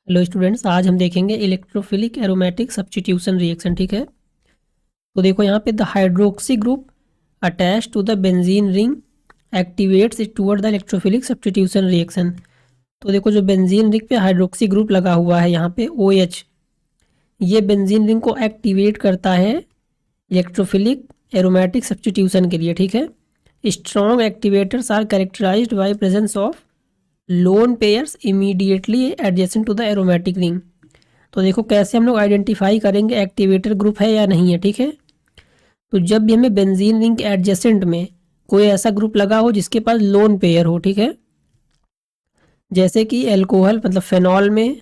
Hello students, आज हम देखेंगे इलेक्ट्रोफिलिक एरोमेटिक सब्स्टिट्यूशन रिएक्शन। ठीक है, तो देखो यहाँ पे the hydroxy group attach to the benzene ring activates it toward the electrophilic substitution reaction. तो देखो जो बेंजीन रिंग पे हाइड्रोक्सी ग्रुप लगा हुआ है यहाँ पे OH, ये बेंजीन रिंग को एक्टिवेट करता है इलेक्ट्रोफिलिक एरोमेटिक सब्स्टिट्यूशन के लिए। ठीक है, strong activators are characterised by presence of lone pairs immediately adjacent to the aromatic ring. तो देखो कैसे हम लोग आइडेंटिफाई करेंगे एक्टिवेटर ग्रुप है या नहीं है। ठीक है, तो जब भी हमें बेंजीन रिंग के एडजेसेंट में कोई ऐसा ग्रुप लगा हो जिसके पास लोन पेयर हो, ठीक है, जैसे कि एल्कोहल मतलब फेनॉल में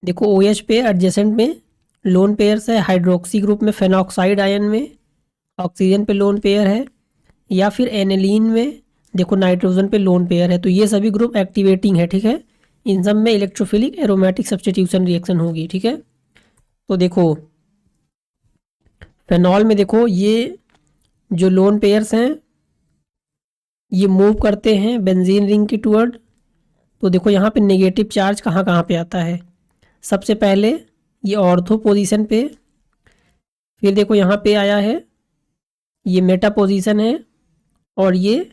देखो OH पे एडजेसेंट में लोन पेयर्स है, हाइड्रोक्सी ग्रुप में फेनॉक्साइड आयन में ऑक्सीजन पे लोन पेयर है, या फिर एनिलीन में देखो नाइट्रोजन पे लोन पेयर है। तो ये सभी ग्रुप एक्टिवेटिंग है। ठीक है, इन सब में इलेक्ट्रोफिलिक एरोमेटिक सब्स्टिट्यूशन रिएक्शन होगी। ठीक है, तो देखो फेनॉल में देखो ये जो लोन पेयर्स हैं ये मूव करते हैं बेंजीन रिंग की टूवर्ड। तो देखो यहाँ पे नेगेटिव चार्ज कहाँ कहाँ पे आता है। सबसे पहले ये ऑर्थो पोजीशन पे, फिर देखो यहाँ पे आया है ये मेटा पोजीशन है, और ये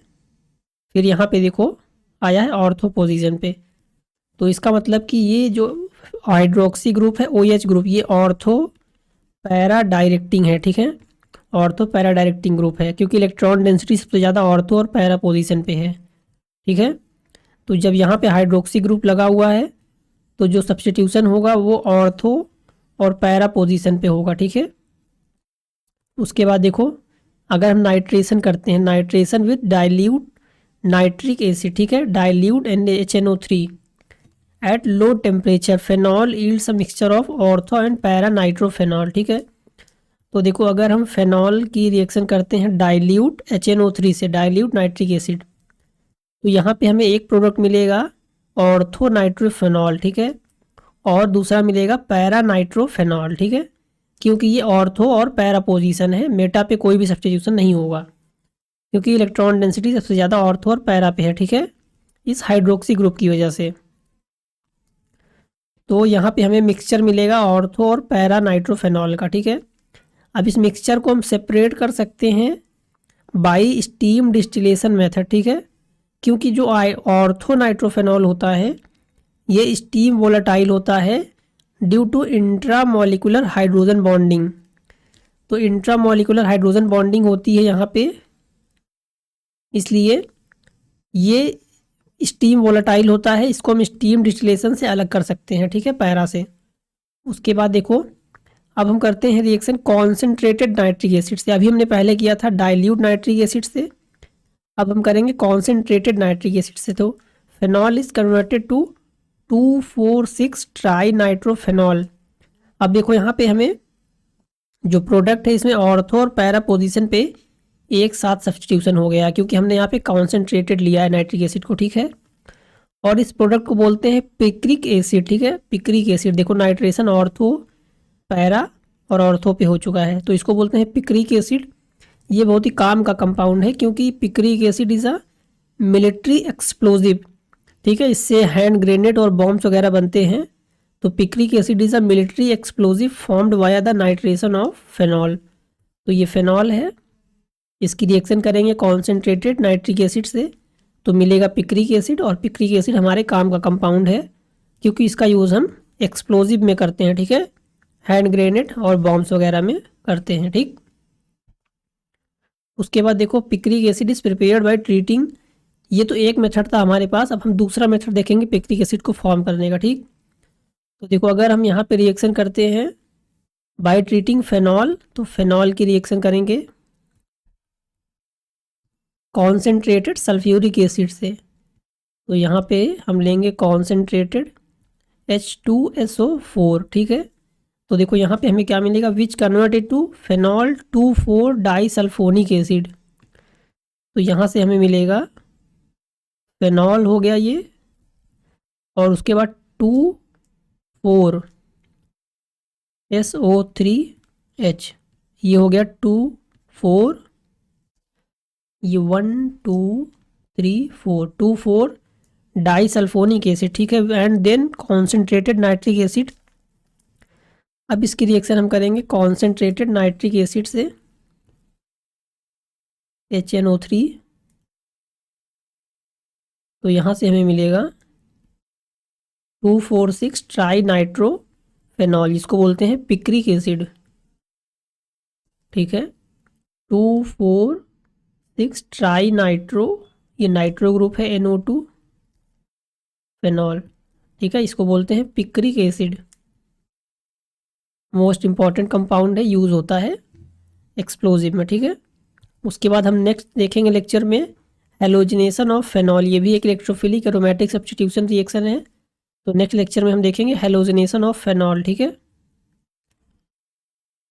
फिर यहाँ पे देखो आया है ऑर्थो पोजीशन पे। तो इसका मतलब कि ये जो हाइड्रोक्सी ग्रुप है OH ग्रुप, ये ऑर्थो पैरा डायरेक्टिंग है। ठीक है, ऑर्थो पैरा डायरेक्टिंग ग्रुप है क्योंकि इलेक्ट्रॉन डेंसिटी सबसे ज़्यादा ऑर्थो और पैरा पोजीशन पे है। ठीक है, तो जब यहाँ पे हाइड्रोक्सी ग्रुप लगा हुआ है तो जो सब्स्टिट्यूशन होगा वो ऑर्थो और पैरा पोजीशन पे होगा। ठीक है, उसके बाद देखो अगर हम नाइट्रेशन करते हैं, nitration with dilute nitric acid, ठीक है, dilute NaHNO3 at low temperature phenol yields a mixture of ortho and para nitrophenol. ठीक है, तो देखो अगर हम फेनॉल की रिएक्शन करते हैं डाइल्यूट HNO3 से, डाइल्यूट नाइट्रिक एसिड, तो यहाँ पे हमें एक प्रोडक्ट मिलेगा ऑर्थो नाइट्रोफेनॉल। ठीक है, और दूसरा मिलेगा पैरा नाइट्रोफेनॉल। ठीक है, क्योंकि ये ऑर्थो और पैरा पोजीशन है, मेटा पे कोई भी सब्स्टिट्यूशन नहीं होगा क्योंकि इलेक्ट्रॉन डेंसिटी सबसे ज़्यादा ऑर्थो और पैरा पे है। ठीक है, इस हाइड्रोक्सी ग्रुप की वजह से। तो यहाँ पे हमें मिक्सचर मिलेगा ऑर्थो और पैरा नाइट्रोफेनॉल का। ठीक है, अब इस मिक्सचर को हम सेपरेट कर सकते हैं बाई स्टीम डिस्टिलेशन मेथड। ठीक है, क्योंकि जो ऑर्थो नाइट्रोफेनॉल होता है ये स्टीम वोलेटाइल होता है due to intramolecular hydrogen bonding. तो इंट्रामोलिकुलर हाइड्रोजन बॉन्डिंग होती है यहाँ पे, इसलिए ये स्टीम वोलेटाइल होता है। इसको हम स्टीम डिस्टिलेशन से अलग कर सकते हैं। ठीक है, पैरा से। उसके बाद देखो अब हम करते हैं रिएक्शन कॉन्सेंट्रेटेड नाइट्रिक एसिड से। अभी हमने पहले किया था डाइल्यूट नाइट्रिक एसिड से, अब हम करेंगे कॉन्सेंट्रेटेड नाइट्रिक एसिड से। तो phenol is converted to 2,4,6 tri nitrophenol. अब देखो यहाँ पे हमें जो प्रोडक्ट है इसमें ऑर्थो और पैरा पोजीशन पे एक साथ सब्स्टिट्यूशन हो गया क्योंकि हमने यहाँ पे कॉन्सेंट्रेटेड लिया है नाइट्रिक एसिड को। ठीक है, और इस प्रोडक्ट को बोलते हैं पिक्रिक एसिड। ठीक है, पिक्रिक एसिड देखो नाइट्रेशन ऑर्थो पैरा और ऑर्थो पे हो चुका है तो इसको बोलते हैं पिक्रिक एसिड। ये बहुत ही काम का कंपाउंड है क्योंकि picric acid is a military explosive. ठीक है, इससे हैंड ग्रेनेड और बॉम्ब्स वगैरह बनते हैं। तो picric acid is a military explosive formed via the nitration of phenol. तो ये फेनॉल है, इसकी रिएक्शन करेंगे कॉन्सेंट्रेटेड नाइट्रिक एसिड से तो मिलेगा पिक्रिक एसिड, और पिक्रिक एसिड हमारे काम का कंपाउंड है क्योंकि इसका यूज़ हम एक्सप्लोजिव में करते हैं। ठीक है, हैंड ग्रेनेड और बॉम्ब्स वगैरह में करते हैं। ठीक, उसके बाद देखो picric acid is prepared by treating. ये तो एक मेथड था हमारे पास, अब हम दूसरा मेथड देखेंगे पिक्रिक एसिड को फॉर्म करने का। ठीक, तो देखो अगर हम यहाँ पे रिएक्शन करते हैं बाय ट्रीटिंग फेनॉल, तो फेनॉल की रिएक्शन करेंगे कॉन्सेंट्रेटेड सल्फ्यूरिक एसिड से। तो यहाँ पे हम लेंगे कॉन्सेंट्रेटेड H2SO4। ठीक है, तो देखो यहाँ पे हमें क्या मिलेगा, विच कन्वर्टेड टू फेनॉल 2,4 डाइसल्फोनिक एसिड। तो यहाँ से हमें मिलेगा फेनॉल हो गया ये, और उसके बाद 2,4SO3H, ये हो गया 2,4, ये 1 2 3 4, 2,4 डाई सल्फोनिक एसिड, ठीक है, and then concentrated nitric acid. अब इसकी रिएक्शन हम करेंगे कॉन्सेंट्रेटेड नाइट्रिक एसिड से, HNO3, तो यहाँ से हमें मिलेगा 2,4,6 ट्राई नाइट्रोफेनॉल, इसको बोलते हैं पिक्रिक एसिड, ठीक है, 2,4,6 ट्राई नाइट्रो, ये नाइट्रो ग्रुप है NO2 फेनॉल, ठीक है, इसको बोलते हैं picric acid. Most important compound है, यूज़ होता है एक्सप्लोजिव में, ठीक है। उसके बाद हम नेक्स्ट देखेंगे लेक्चर में हेलोजिनेशन ऑफ फेनॉल, ये भी एक इलेक्ट्रोफिलिक एरोमेटिक सब्स्टिट्यूशन रिएक्शन है। तो नेक्स्ट लेक्चर में हम देखेंगे हेलोजिनेशन ऑफ फेनॉल, ठीक है।